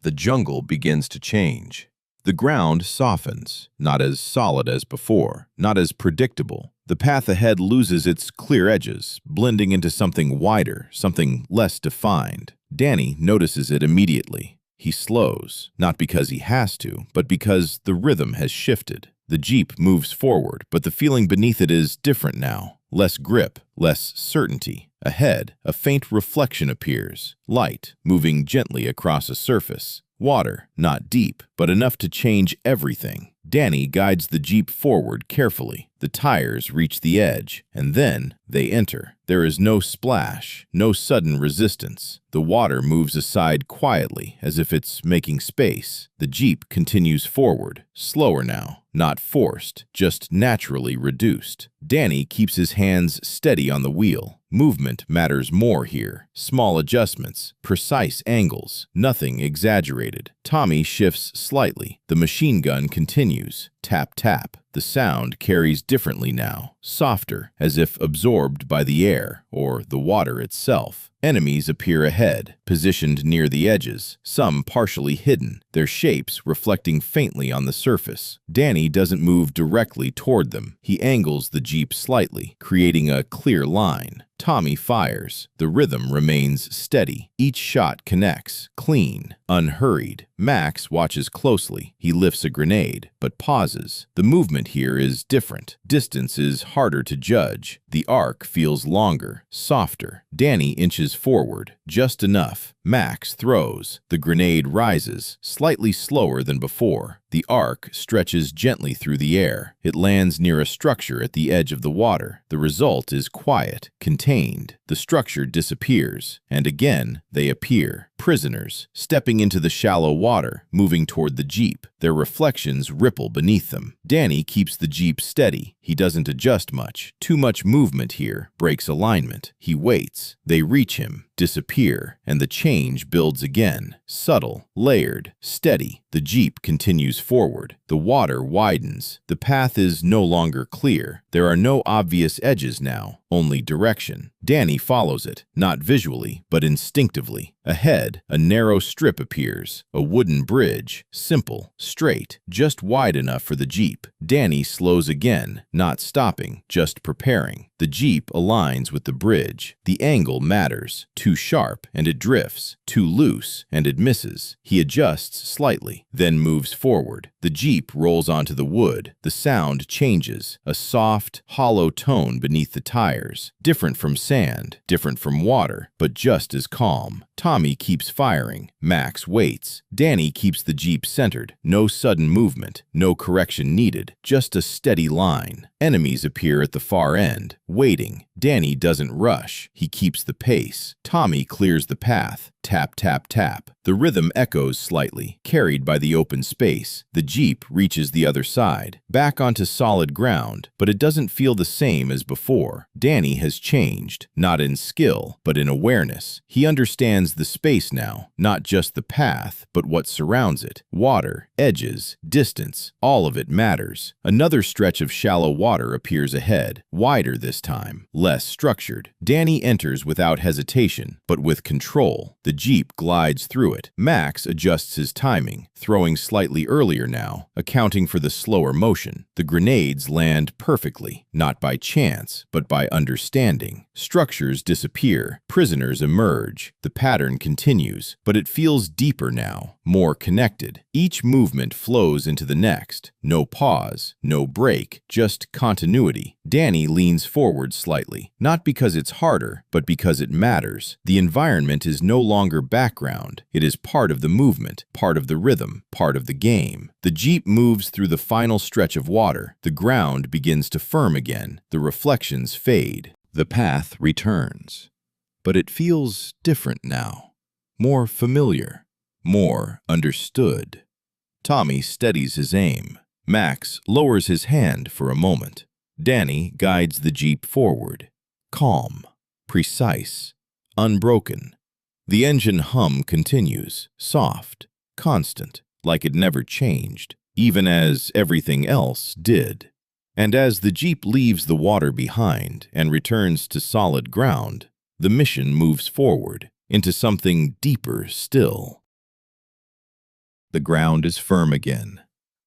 The jungle begins to change. The ground softens, not as solid as before, not as predictable. The path ahead loses its clear edges, blending into something wider, something less defined. Danny notices it immediately. He slows, not because he has to, but because the rhythm has shifted. The Jeep moves forward, but the feeling beneath it is different now. Less grip, less certainty. Ahead, a faint reflection appears, light, moving gently across a surface. Water, not deep, but enough to change everything. Danny guides the Jeep forward carefully. The tires reach the edge, and then they enter. There is no splash, no sudden resistance. The water moves aside quietly, as if it's making space. The Jeep continues forward, slower now, not forced, just naturally reduced. Danny keeps his hands steady on the wheel. Movement matters more here. Small adjustments, precise angles, nothing exaggerated. Tommy shifts slightly. The machine gun continues. Tap, tap. The sound carries differently now, softer, as if absorbed by the air or the water itself. Enemies appear ahead, positioned near the edges, some partially hidden, their shapes reflecting faintly on the surface. Danny doesn't move directly toward them. He angles the Jeep slightly, creating a clear line. Tommy fires. The rhythm remains steady. Each shot connects, clean, unhurried. Max watches closely. He lifts a grenade, but pauses. The movement here is different. Distance is harder to judge. The arc feels longer, softer. Danny inches forward, just enough. Max throws. The grenade rises, slightly slower than before. The arc stretches gently through the air. It lands near a structure at the edge of the water. The result is quiet, contained. The structure disappears, and again they appear. Prisoners, stepping into the shallow water, moving toward the Jeep. Their reflections ripple beneath them. Danny keeps the Jeep steady. He doesn't adjust much. Too much movement here breaks alignment. He waits. They reach him, disappear, and the change builds again. Subtle, layered, steady. The Jeep continues forward. The water widens. The path is no longer clear. There are no obvious edges now, only direction. Danny follows it, not visually, but instinctively. Ahead, a narrow strip appears, a wooden bridge, simple, straight, just wide enough for the Jeep. Danny slows again, not stopping, just preparing. The Jeep aligns with the bridge. The angle matters. Too sharp, and it drifts. Too loose, and it misses. He adjusts slightly, then moves forward. The Jeep rolls onto the wood. The sound changes, a soft, hollow tone beneath the tires. Different from sand, different from water, but just as calm. Tommy keeps firing. Max waits. Danny keeps the Jeep centered. No sudden movement, no correction needed, just a steady line. Enemies appear at the far end, waiting. Danny doesn't rush. He keeps the pace. Tommy clears the path. Tap, tap, tap. The rhythm echoes slightly, carried by the open space. The Jeep reaches the other side, back onto solid ground, but it doesn't feel the same as before. Danny has changed, not in skill, but in awareness. He understands the space now, not just the path, but what surrounds it. Water, edges, distance, all of it matters. Another stretch of shallow water appears ahead, wider this time, less structured. Danny enters without hesitation, but with control. The Jeep glides through it. Max adjusts his timing, throwing slightly earlier now, accounting for the slower motion. The grenades land perfectly, not by chance, but by understanding. Structures disappear. Prisoners emerge. The pattern continues, but it feels deeper now, more connected. Each movement flows into the next. No pause, no break, just continuity. Danny leans forward slightly, not because it's harder, but because it matters. The environment is no longer background. It is part of the movement, part of the rhythm, part of the game. The Jeep moves through the final stretch of water. The ground begins to firm again. The reflections fade. The path returns. But it feels different now. More familiar. More understood. Tommy steadies his aim. Max lowers his hand for a moment. Danny guides the Jeep forward. Calm, precise, unbroken. The engine hum continues, soft, constant, like it never changed, even as everything else did. And as the Jeep leaves the water behind and returns to solid ground, the mission moves forward into something deeper still. The ground is firm again.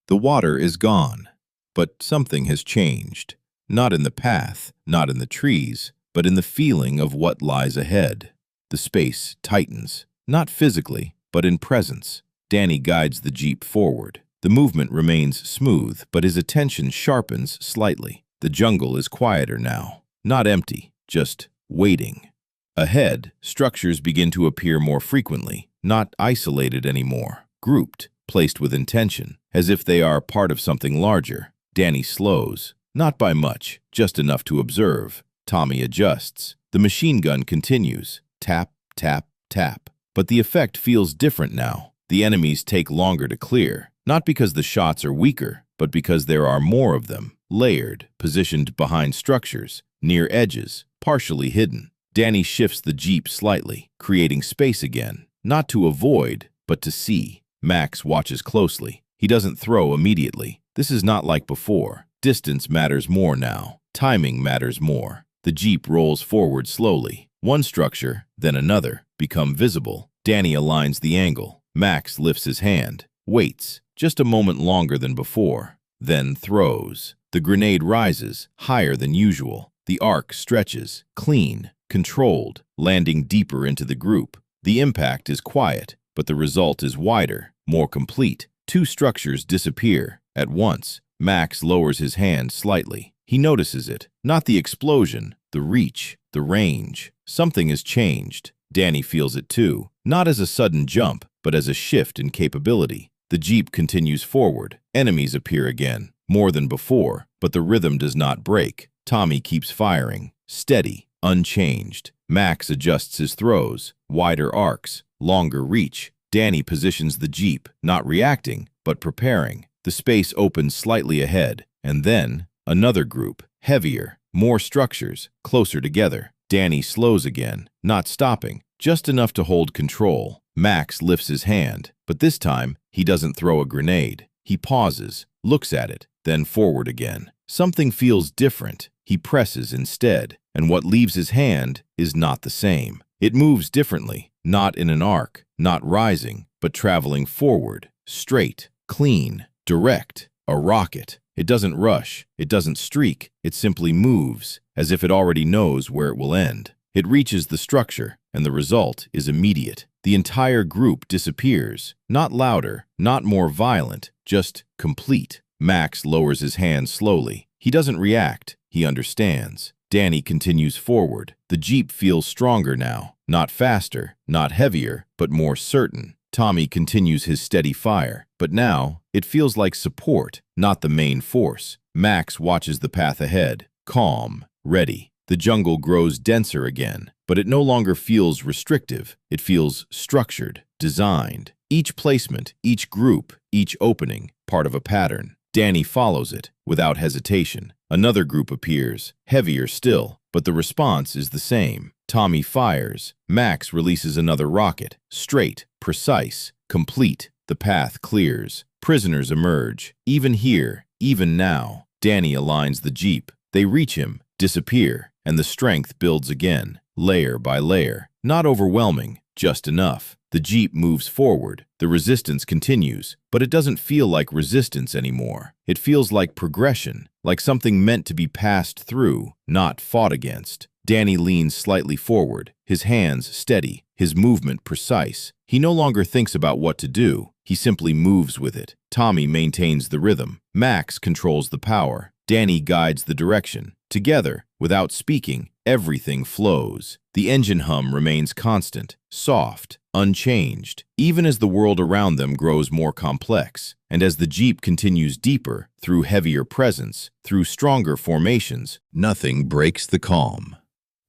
The water is gone. But something has changed. Not in the path, not in the trees, but in the feeling of what lies ahead. The space tightens, not physically, but in presence. Danny guides the Jeep forward. The movement remains smooth, but his attention sharpens slightly. The jungle is quieter now. Not empty, just waiting. Ahead, structures begin to appear more frequently, not isolated anymore, grouped, placed with intention, as if they are part of something larger. Danny slows, not by much, just enough to observe. Tommy adjusts. The machine gun continues. Tap, tap, tap. But the effect feels different now. The enemies take longer to clear, not because the shots are weaker, but because there are more of them, layered, positioned behind structures, near edges, partially hidden. Danny shifts the Jeep slightly, creating space again, not to avoid, but to see. Max watches closely. He doesn't throw immediately. This is not like before. Distance matters more now. Timing matters more. The Jeep rolls forward slowly. One structure, then another, become visible. Danny aligns the angle. Max lifts his hand, waits, just a moment longer than before, then throws. The grenade rises, higher than usual. The arc stretches, clean, controlled, landing deeper into the group. The impact is quiet, but the result is wider, more complete. Two structures disappear at once. Max lowers his hand slightly. He notices it, not the explosion, the reach, the range. Something has changed. Danny feels it too, not as a sudden jump, but as a shift in capability. The Jeep continues forward. Enemies appear again, more than before, but the rhythm does not break. Tommy keeps firing, steady, unchanged. Max adjusts his throws, wider arcs, longer reach. Danny positions the Jeep, not reacting, but preparing. The space opens slightly ahead, and then another group, heavier, more structures, closer together. Danny slows again, not stopping, just enough to hold control. Max lifts his hand, but this time he doesn't throw a grenade. He pauses, looks at it, then forward again. Something feels different. He presses instead, and what leaves his hand is not the same. It moves differently, not in an arc, not rising, but traveling forward, straight, clean, direct, a rocket. It doesn't rush, it doesn't streak, it simply moves, as if it already knows where it will end. It reaches the structure, and the result is immediate. The entire group disappears, not louder, not more violent, just complete. Max lowers his hand slowly. He doesn't react, he understands. Danny continues forward. The Jeep feels stronger now, not faster, not heavier, but more certain. Tommy continues his steady fire, but now it feels like support, not the main force. Max watches the path ahead, calm, ready. The jungle grows denser again, but it no longer feels restrictive. It feels structured, designed. Each placement, each group, each opening, part of a pattern. Danny follows it, without hesitation. Another group appears, heavier still, but the response is the same. Tommy fires. Max releases another rocket. Straight, precise, complete. The path clears. Prisoners emerge. Even here, even now. Danny aligns the Jeep. They reach him, disappear, and the strength builds again, layer by layer. Not overwhelming, just enough. The Jeep moves forward. The resistance continues, but it doesn't feel like resistance anymore. It feels like progression, like something meant to be passed through, not fought against. Danny leans slightly forward, his hands steady, his movement precise. He no longer thinks about what to do. He simply moves with it. Tommy maintains the rhythm. Max controls the power. Danny guides the direction. Together, without speaking, everything flows. The engine hum remains constant, soft, unchanged, even as the world around them grows more complex. And as the Jeep continues deeper, through heavier presence, through stronger formations, nothing breaks the calm.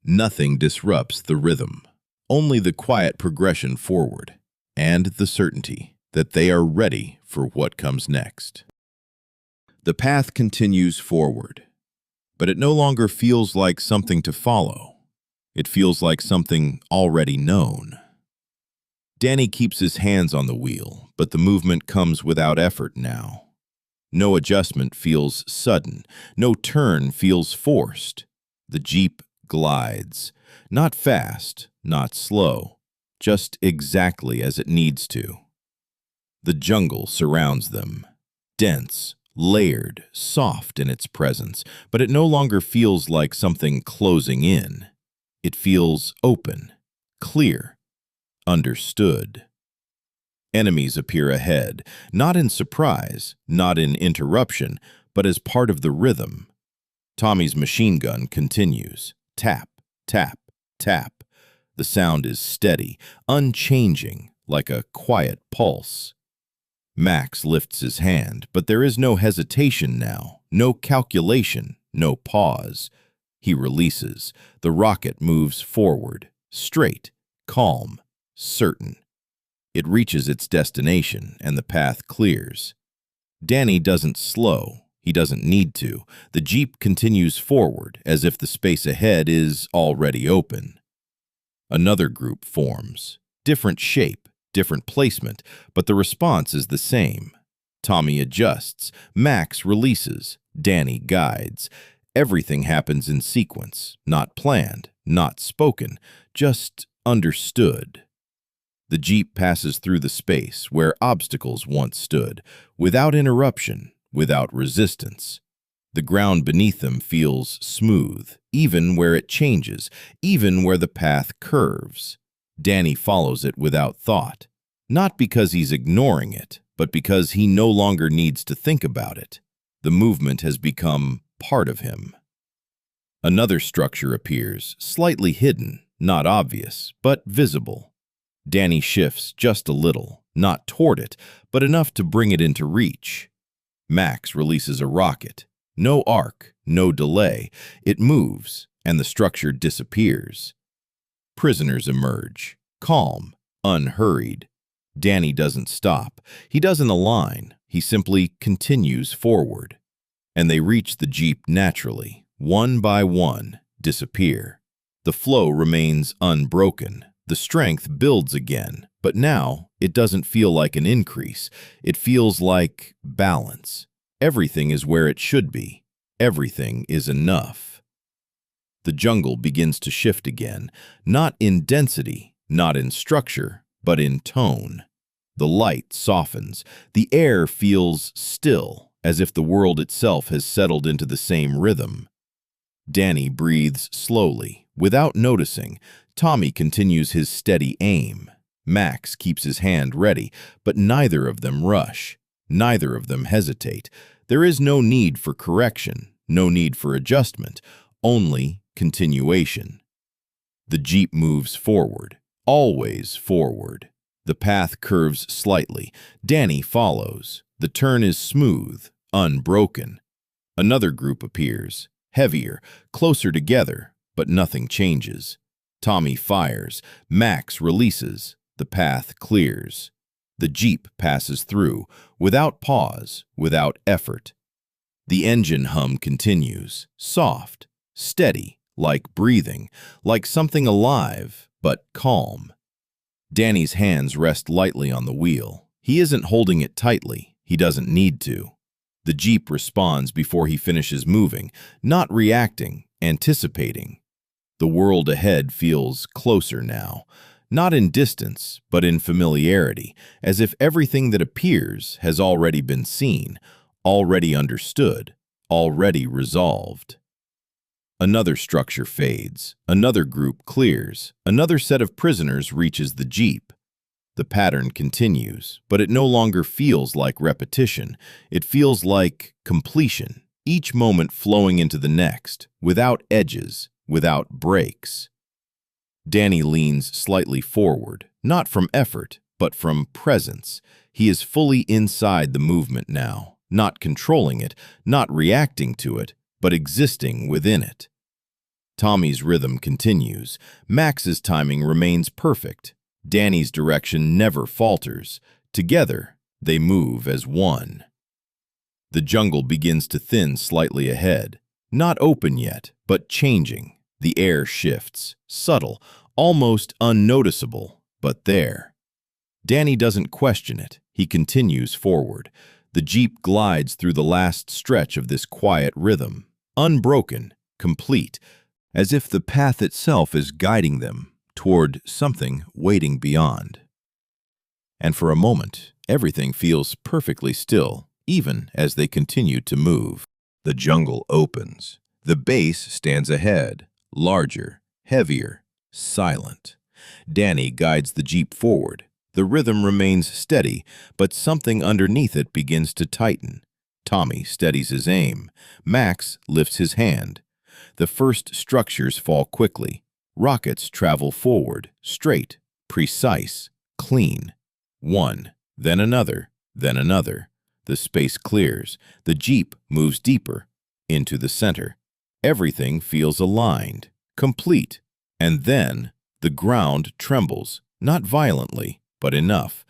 Nothing disrupts the rhythm. Only the quiet progression forward, and the certainty that they are ready for what comes next. The path continues forward, but it no longer feels like something to follow. It feels like something already known. Danny keeps his hands on the wheel, but the movement comes without effort now. No adjustment feels sudden. No turn feels forced. The Jeep glides, not fast, not slow, just exactly as it needs to. The jungle surrounds them. Dense, layered, soft in its presence, but it no longer feels like something closing in. It feels open, clear, understood. Enemies appear ahead, not in surprise, not in interruption, but as part of the rhythm. Tommy's machine gun continues. Tap, tap, tap. The sound is steady, unchanging, like a quiet pulse. Max lifts his hand, but there is no hesitation now, no calculation, no pause. He releases. The rocket moves forward, straight, calm, certain. It reaches its destination, and the path clears. Danny doesn't slow. He doesn't need to. The Jeep continues forward, as if the space ahead is already open. Another group forms. Different shape, different placement, but the response is the same. Tommy adjusts. Max releases. Danny guides. Everything happens in sequence, not planned, not spoken, just understood. The Jeep passes through the space where obstacles once stood, without interruption, without resistance. The ground beneath them feels smooth, even where it changes, even where the path curves. Danny follows it without thought, not because he's ignoring it, but because he no longer needs to think about it. The movement has become part of him. Another structure appears, slightly hidden, not obvious, but visible. Danny shifts just a little, not toward it, but enough to bring it into reach. Max releases a rocket. No arc, no delay. It moves, and the structure disappears. Prisoners emerge, calm, unhurried. Danny doesn't stop. He doesn't align. He simply continues forward. And they reach the Jeep naturally, one by one, disappear. The flow remains unbroken. The strength builds again, but now it doesn't feel like an increase. It feels like balance. Everything is where it should be. Everything is enough. The jungle begins to shift again, not in density, not in structure, but in tone. The light softens. The air feels still, as if the world itself has settled into the same rhythm. Danny breathes slowly, without noticing. Tommy continues his steady aim. Max keeps his hand ready, but neither of them rush. Neither of them hesitate. There is no need for correction, no need for adjustment, only continuation. The Jeep moves forward, always forward. The path curves slightly. Danny follows. The turn is smooth, unbroken. Another group appears, heavier, closer together, but nothing changes. Tommy fires. Max releases. The path clears. The Jeep passes through, without pause, without effort. The engine hum continues, soft, steady, like breathing, like something alive, but calm. Danny's hands rest lightly on the wheel. He isn't holding it tightly. He doesn't need to. The Jeep responds before he finishes moving, not reacting, anticipating. The world ahead feels closer now, not in distance, but in familiarity, as if everything that appears has already been seen, already understood, already resolved. Another structure fades, another group clears, another set of prisoners reaches the Jeep. The pattern continues, but it no longer feels like repetition. It feels like completion, each moment flowing into the next, without edges, without breaks. Danny leans slightly forward, not from effort, but from presence. He is fully inside the movement now, not controlling it, not reacting to it, but existing within it. Tommy's rhythm continues. Max's timing remains perfect. Danny's direction never falters. Together, they move as one. The jungle begins to thin slightly ahead. Not open yet, but changing. The air shifts, subtle, almost unnoticeable, but there. Danny doesn't question it. He continues forward. The Jeep glides through the last stretch of this quiet rhythm, unbroken, complete, as if the path itself is guiding them toward something waiting beyond. And for a moment, Everything feels perfectly still, even as they continue to move. The jungle opens. The base stands ahead, larger, heavier, silent. Danny guides the jeep forward. The rhythm remains steady, but something underneath it begins to tighten. Tommy steadies his aim. Max lifts his hand. The first structures fall quickly. Rockets travel forward, straight, precise, clean. One, then another, then another. The space clears. The jeep moves deeper, into the center. Everything feels aligned, complete. And then the ground trembles, not violently, but enough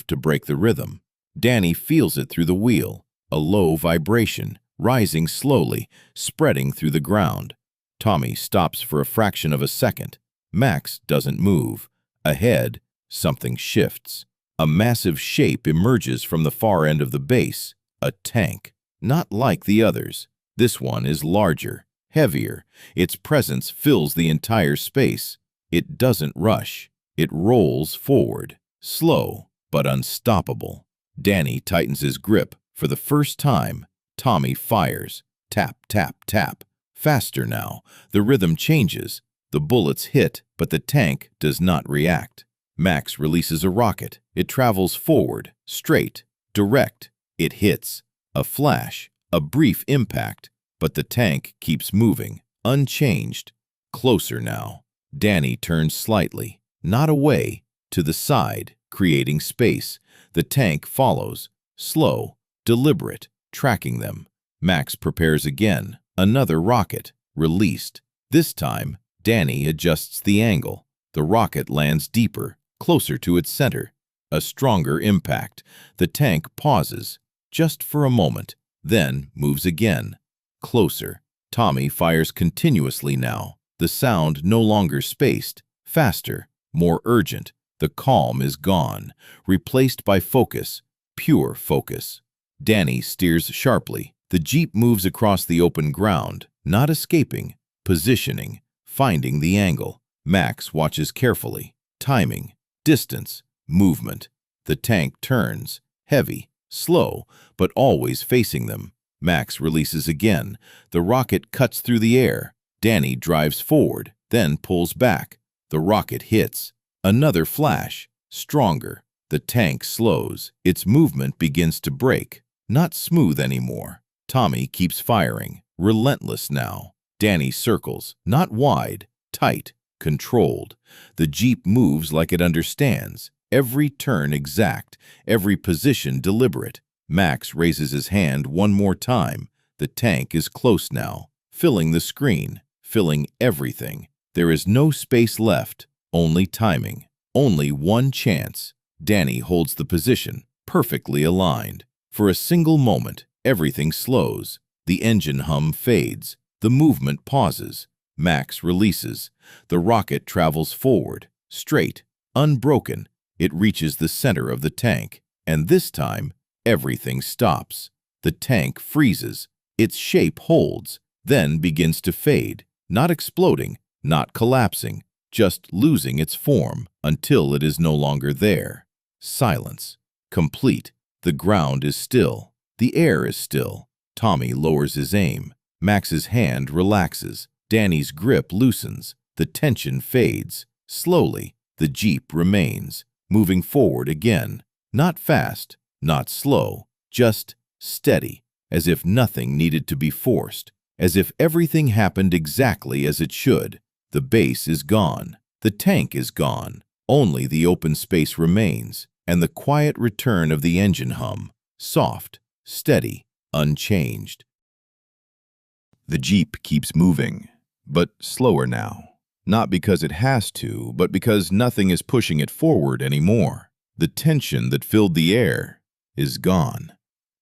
to break the rhythm. Danny feels it through the wheel, a low vibration, rising slowly, spreading through the ground. Tommy stops for a fraction of a second. Max doesn't move. Ahead, something shifts. A massive shape emerges from the far end of the base, a tank. Not like the others. This one is larger, heavier. Its presence fills the entire space. It doesn't rush. It rolls forward, slow but unstoppable. Danny tightens his grip. For the first time, Tommy fires. Tap, tap, tap. Faster now. The rhythm changes. The bullets hit, but the tank does not react. Max releases a rocket. It travels forward, straight, direct. It hits. A flash, a brief impact, but the tank keeps moving, unchanged. Closer now. Danny turns slightly, not away, to the side, creating space. The tank follows, slow, deliberate, tracking them. Max prepares again. Another rocket, released. This time, Danny adjusts the angle. The rocket lands deeper, closer to its center. A stronger impact. The tank pauses, just for a moment, then moves again. Closer. Tommy fires continuously now. The sound no longer spaced, faster, more urgent. The calm is gone, replaced by focus, pure focus. Danny steers sharply. The jeep moves across the open ground, not escaping, positioning, finding the angle. Max watches carefully. Timing, distance, movement. The tank turns, heavy, slow, but always facing them. Max releases again. The rocket cuts through the air. Danny drives forward, then pulls back. The rocket hits. Another flash, stronger. The tank slows. Its movement begins to break, not smooth anymore. Tommy keeps firing, relentless now. Danny circles, not wide, tight, controlled. The jeep moves like it understands. Every turn exact, every position deliberate. Max raises his hand one more time. The tank is close now, filling the screen, filling everything. There is no space left, only timing, only one chance. Danny holds the position, perfectly aligned. For a single moment, everything slows. The engine hum fades. The movement pauses. Max releases. The rocket travels forward, straight, unbroken. It reaches the center of the tank, and this time, everything stops. The tank freezes. Its shape holds, then begins to fade, not exploding, not collapsing, just losing its form until it is no longer there. Silence. Complete. The ground is still. The air is still. Tommy lowers his aim. Max's hand relaxes. Danny's grip loosens. The tension fades. Slowly, the jeep remains, moving forward again. Not fast, not slow, just steady, as if nothing needed to be forced, as if everything happened exactly as it should. The base is gone. The tank is gone. Only the open space remains, and the quiet return of the engine hum, soft, steady, unchanged. The jeep keeps moving, but slower now. Not because it has to, but because nothing is pushing it forward anymore. The tension that filled the air is gone.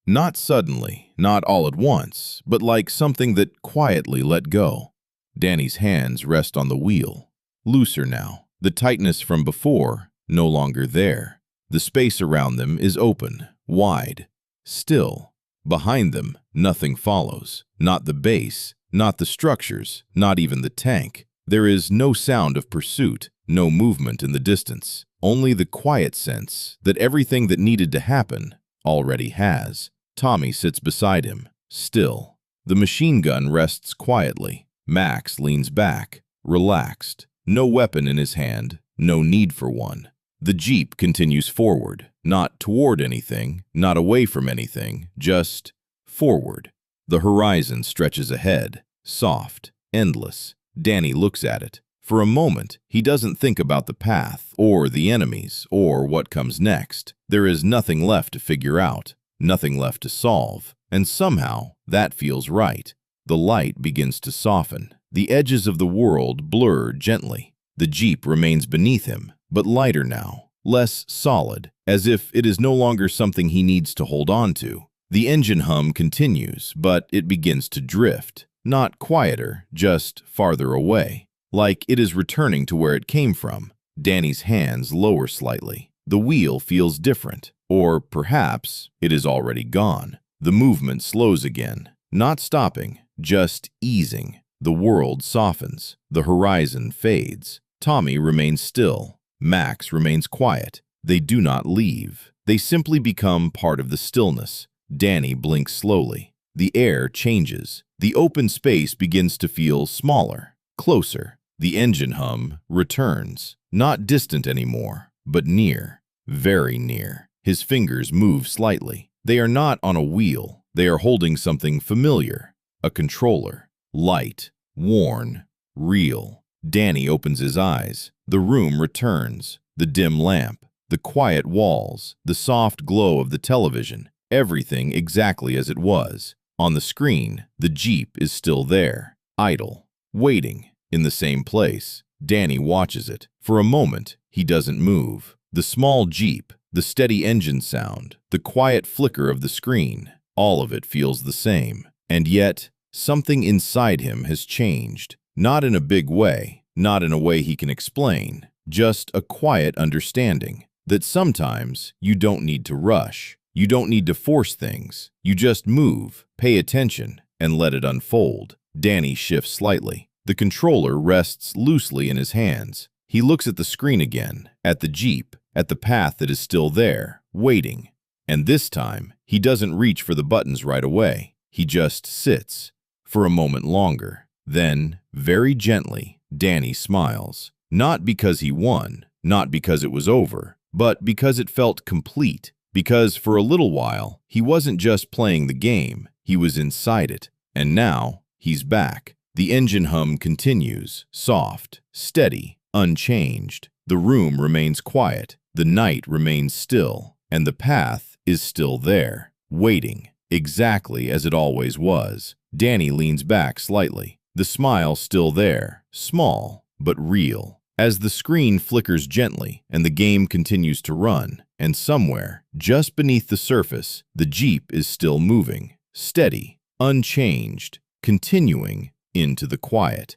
Not suddenly, not all at once, but like something that quietly let go. Danny's hands rest on the wheel. Looser now. The tightness from before, no longer there. The space around them is open, wide, still. Behind them, nothing follows. Not the base, not the structures, not even the tank. There is no sound of pursuit, no movement in the distance. only the quiet sense that everything that needed to happen already has. Tommy sits beside him, still. The machine gun rests quietly. Max leans back, relaxed. No weapon in his hand, no need for one. The Jeep continues forward, not toward anything, not away from anything, just forward. The horizon stretches ahead, soft, endless. Danny looks at it. For a moment, he doesn't think about the path, or the enemies, or what comes next. There is nothing left to figure out, nothing left to solve, and somehow that feels right. The light begins to soften. The edges of the world blur gently. The Jeep remains beneath him, but lighter now, less solid, as if it is no longer something he needs to hold on to. The engine hum continues, but it begins to drift. Not quieter, just farther away, like it is returning to where it came from. Danny's hands lower slightly. The wheel feels different, or perhaps it is already gone. The movement slows again, not stopping, just easing. The world softens. The horizon fades. Tommy remains still. Max remains quiet. They do not leave. They simply become part of the stillness. Danny blinks slowly. The air changes. The open space begins to feel smaller, closer. The engine hum returns, not distant anymore, but near, very near. His fingers move slightly. They are not on a wheel. They are holding something familiar, a controller, light, worn, real. Danny opens his eyes. The room returns. The dim lamp, the quiet walls, the soft glow of the television, everything exactly as it was. On the screen, the Jeep is still there, idle, waiting, in the same place. Danny watches it. For a moment, he doesn't move. The small Jeep, the steady engine sound, the quiet flicker of the screen, all of it feels the same. And yet, something inside him has changed. Not in a big way, not in a way he can explain, just a quiet understanding that sometimes you don't need to rush. You don't need to force things. You just move, pay attention, and let it unfold. Danny shifts slightly. The controller rests loosely in his hands. He looks at the screen again, at the Jeep, at the path that is still there, waiting. And this time, he doesn't reach for the buttons right away. He just sits for a moment longer. Then, very gently, Danny smiles. Not because he won, not because it was over, but because it felt complete. Because for a little while, he wasn't just playing the game, he was inside it. And now, he's back. The engine hum continues, soft, steady, unchanged. The room remains quiet, the night remains still, and the path is still there, waiting, exactly as it always was. Danny leans back slightly, the smile still there, small, but real. As the screen flickers gently and the game continues to run, and somewhere, just beneath the surface, the Jeep is still moving, steady, unchanged, continuing into the quiet.